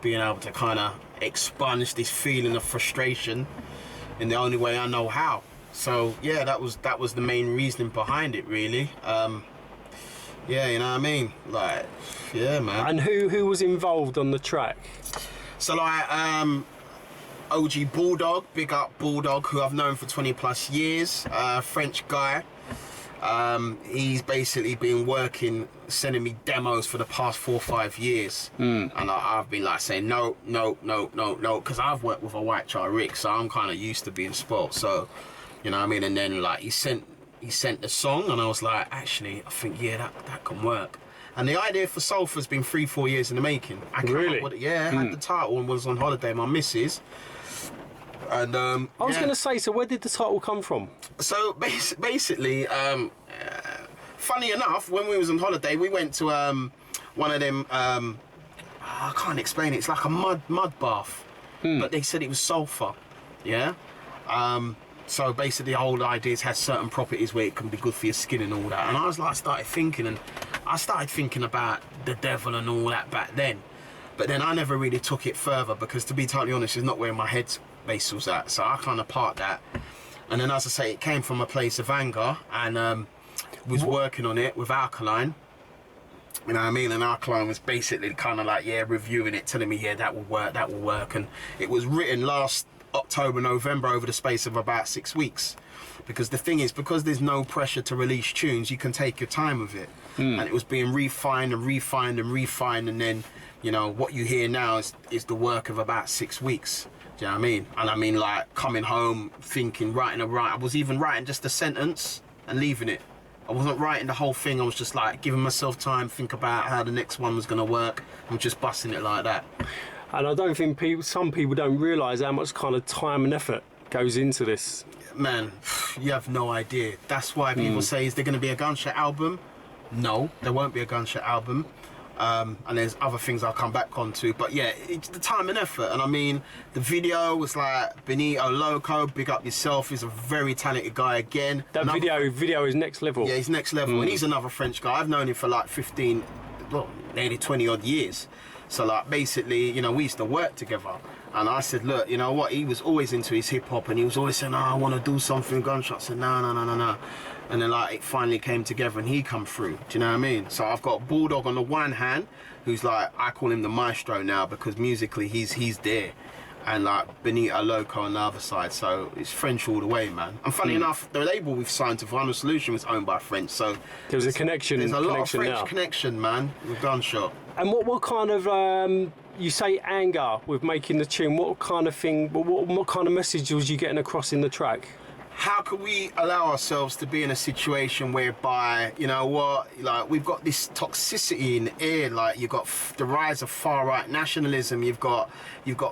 being able to kind of expunge this feeling of frustration in the only way I know how. So yeah, that was the main reasoning behind it, really. Yeah, you know what I mean? Like, yeah, man. And who was involved on the track? So like, OG Bulldog, big up Bulldog, who I've known for 20 plus years, French guy. He's basically been working, sending me demos for the past 4 or 5 years. And I've been like saying no, because I've worked with a white child Rick, so I'm kind of used to being spoilt. So, you know what I mean? And then like he sent the song, and I was like, actually, I think yeah, that can work. And the idea for Sulfur's been 3-4 years in the making. Really? I had the title and was on holiday with my missus. And I was going to say, so where did the title come from? So basically, funny enough, when we was on holiday, we went to one of them. I can't explain it. It's like a mud bath, but they said it was sulfur. Yeah. So basically, the whole idea has certain properties where it can be good for your skin and all that. And I was like, started thinking about the devil and all that back then. But then I never really took it further because, to be totally honest, it's not where my head base was at. So I kind of parked that. And then, as I say, it came from a place of anger, and was working on it with Alkaline. You know what I mean? And Alkaline was basically kind of like, yeah, reviewing it, telling me, yeah, that will work. And it was written last October, November, over the space of about 6 weeks. Because the thing is, because there's no pressure to release tunes, you can take your time with it. And it was being refined, and then, you know, what you hear now is the work of about 6 weeks. Do you know what I mean? And I mean, like, coming home, thinking, I was even writing just a sentence and leaving it. I wasn't writing the whole thing. I was just like giving myself time, think about how the next one was going to work. I'm just busting it like that. And I don't think some people don't realise how much kind of time and effort goes into this. Man, you have no idea. That's why people say, is there going to be a Gunshot album? No, there won't be a Gunshot album. And there's other things I'll come back onto, but yeah, it's the time and effort. And I mean, the video was like Benito Loco, big up yourself. He's a very talented guy again. That video is next level. Yeah, he's next level, and he's another French guy. I've known him for like nearly 20 odd years. So like basically, you know, we used to work together. And I said, look, you know what? He was always into his hip hop, and he was always saying, oh, I want to do something with Gunshot. I said, no. And then like it finally came together, and he come through. Do you know what I mean? So I've got Bulldog on the one hand, who's like, I call him the maestro now because musically he's there, and like Benito Loco on the other side. So it's French all the way, man. And funny enough, the label we've signed to Final Solution was owned by French. So there's a connection. There's a lot of French now. connection, man, with Gunshot. And what kind of you say anger with making the tune? What kind of thing? What kind of message was you getting across in the track? How can we allow ourselves to be in a situation whereby, you know what, like we've got this toxicity in the air, like you've got the rise of far right nationalism, you've got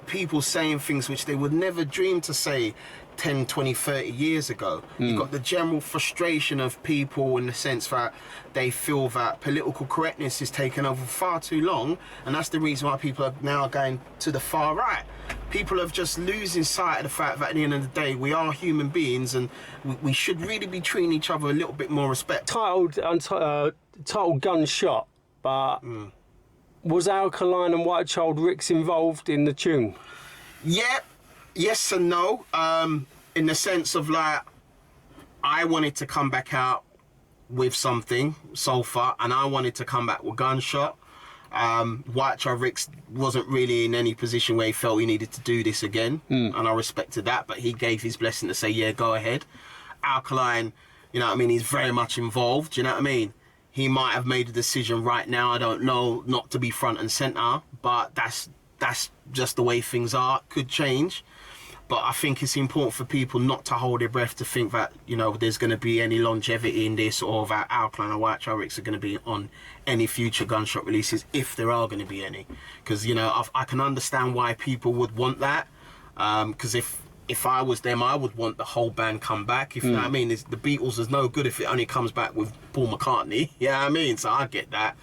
people saying things which they would never dream to say 10, 20, 30 years ago. You've got the general frustration of people in the sense that they feel that political correctness is taken over far too long, and that's the reason why people are now going to the far right. People are just losing sight of the fact that at the end of the day, we are human beings, and we should really be treating each other a little bit more respect. Titled Gunshot, but Was Alkaline and White Child Ricks involved in the tune? Yeah, yes and no. In the sense of like, I wanted to come back out with something, Sulfur, and I wanted to come back with Gunshot. White Child Ricks wasn't really in any position where he felt he needed to do this again, and I respected that, but he gave his blessing to say, yeah, go ahead. Alkaline, you know what I mean, he's very much involved, you know what I mean? He might have made a decision right now, I don't know, not to be front and centre, but that's just the way things are. Could change. But I think it's important for people not to hold their breath to think that, you know, there's going to be any longevity in this, or that Alkaline and White Child Ricks are going to be on any future Gunshot releases, if there are going to be any. Because, you know, I can understand why people would want that. Because if I was them, I would want the whole band come back. If you know what I mean, the Beatles is no good if it only comes back with Paul McCartney. Yeah, you know what I mean, so I get that.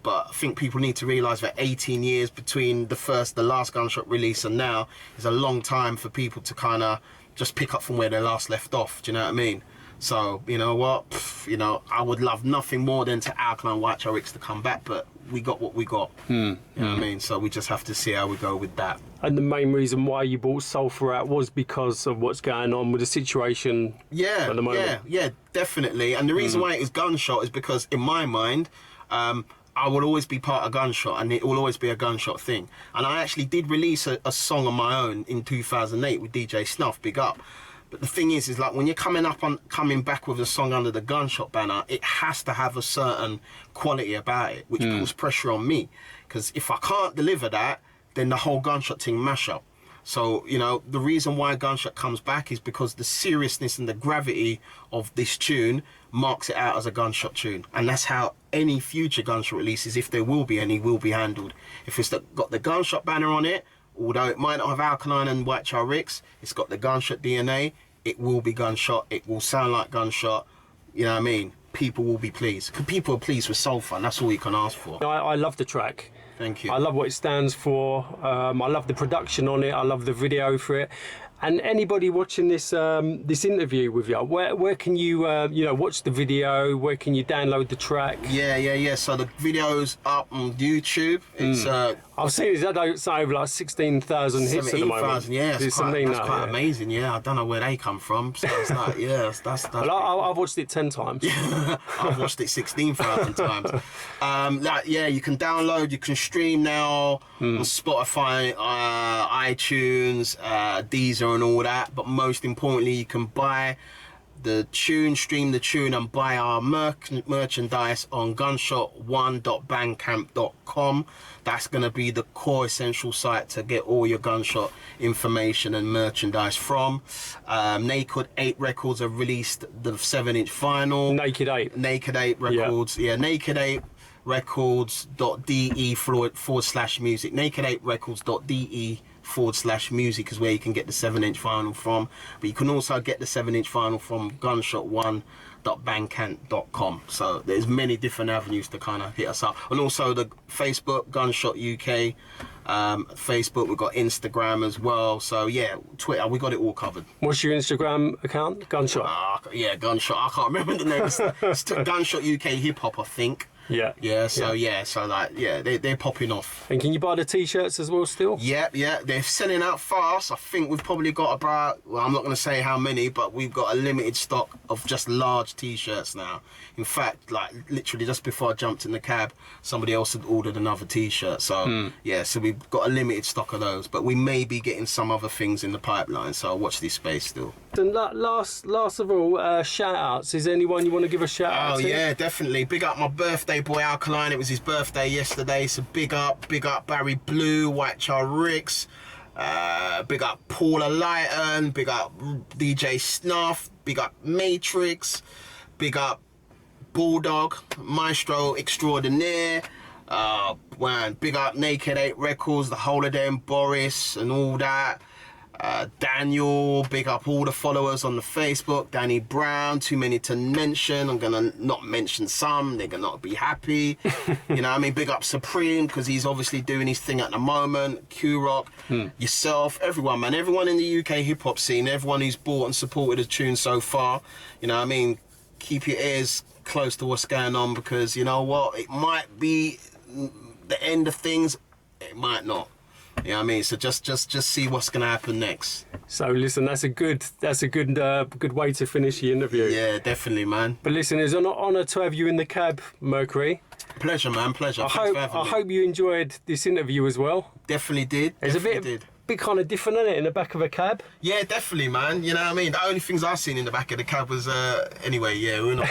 But I think people need to realise that 18 years between the last Gunshot release and now is a long time for people to kind of just pick up from where they last left off. Do you know what I mean? So, you know what? You know, I would love nothing more than to Alkaline White Child Ricks to come back, but we got what we got. You know what I mean? So we just have to see how we go with that. And the main reason why you brought Sulfur out was because of what's going on with the situation at the moment. Yeah, definitely. And the reason why it is Gunshot is because, in my mind, I will always be part of Gunshot, and it will always be a Gunshot thing. And I actually did release a song on my own in 2008 with DJ Snuff, big up. But the thing is like, when you're coming back with a song under the Gunshot banner, it has to have a certain quality about it, which puts pressure on me. Because if I can't deliver that, then the whole Gunshot thing mash up. So, you know, the reason why Gunshot comes back is because the seriousness and the gravity of this tune marks it out as a Gunshot tune. And that's how any future Gunshot releases, if there will be any, will be handled. If it's got the Gunshot banner on it, although it might not have Alkaline and White Child Ricks, it's got the Gunshot DNA, it will be Gunshot, it will sound like Gunshot, you know what I mean? People will be pleased. People are pleased with Sulfur, and that's all you can ask for. I love the track. Thank you. I love what it stands for. I love the production on it. I love the video for it. And anybody watching this this interview with you, where can you watch the video? Where can you download the track? Yeah. So the video's up on YouTube. It's I've seen it's over like 16,000 hits at the moment. Yeah, that's quite amazing. Yeah, I don't know where they come from. So it's like, yeah, that's well, I've watched it 10 times. I've watched it 16,000 times. You can download, you can stream now on Spotify, iTunes, Deezer, and all that. But most importantly, you can buy the tune, stream the tune, and buy our merchandise on gunshot1.bandcamp.com. That's going to be the core essential site to get all your Gunshot information and merchandise from. Naked 8 Records have released the 7-inch vinyl. Naked 8 Records. Yeah, Naked 8 records.de/music. naked8records.de/music is where you can get the 7-inch vinyl from. But you can also get the 7-inch vinyl from gunshot1.bandcamp.com. So there's many different avenues to kind of hit us up. And also the Facebook, Gunshot UK. Facebook, we've got Instagram as well. So yeah, Twitter, we got it all covered. What's your Instagram account? Gunshot? Gunshot. I can't remember the name. It's Gunshot UK Hip Hop, I think. Yeah. They're popping off. And can you buy the t-shirts as well still? Yeah, they're selling out fast. I think we've probably got about, well, I'm not going to say how many, but we've got a limited stock of just large t-shirts now. In fact, like literally just before I jumped in the cab, somebody else had ordered another t-shirt. So so we've got a limited stock of those, but we may be getting some other things in the pipeline. So watch this space still. And last of all, shout outs. Is there anyone you want to give a shout out to? Oh yeah, definitely. Big up my birthday boy Alkaline. It was his birthday yesterday, so big up Barry Blue, White Child Ricks, big up Paula Lighton, big up DJ Snuff, big up Matrix, big up Bulldog, Maestro Extraordinaire, big up Naked 8 Records, the whole of them, Boris and all that. Daniel, big up all the followers on the Facebook. Danny Brown, too many to mention. I'm gonna not mention some, they're gonna not be happy. You know what I mean? Big up Supreme, because he's obviously doing his thing at the moment. Q-Rock, yourself, everyone, man. Everyone in the UK hip-hop scene, everyone who's bought and supported the tune so far. You know what I mean? Keep your ears close to what's going on, because you know what? It might be the end of things, it might not. You know what I mean? So just see what's gonna happen next. So listen, that's a good way to finish the interview. Yeah, definitely, man. But listen, it's an honour to have you in the cab, Mercury. Pleasure, man. Pleasure. I Thanks for having me. hope you enjoyed this interview as well. Definitely did. It's Definitely a bit kind of different, isn't it, in the back of a cab? Yeah, definitely, man. You know what I mean? The only things I've seen in the back of the cab was, anyway, yeah, we're not.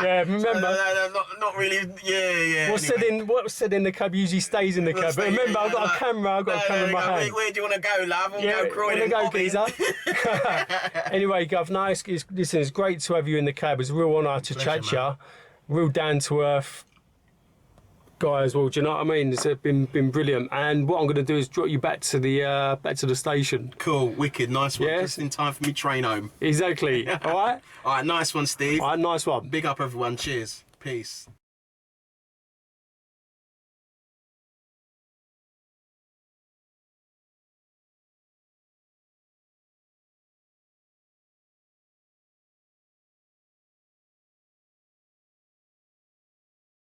Yeah, remember. No, not really. Yeah. What's anyway. said in the cab usually stays in the cab. But remember, I've got a camera. I've got a camera in my hand. Where do you want to go, love? We'll Yeah, go crawling. wanna go, geezer. Anyway, Gov, nice. Listen, it's great to have you in the cab. It's a real honour to chat to you. Real down to earth guy as well. Do you know what I mean? It's been brilliant. And what I'm going to do is drop you back to the station. Cool, wicked, nice one. Yes. Just in time for me train home. Exactly. All right. All right, nice one, Steve. All right. Nice one. Big up, everyone. Cheers. Peace.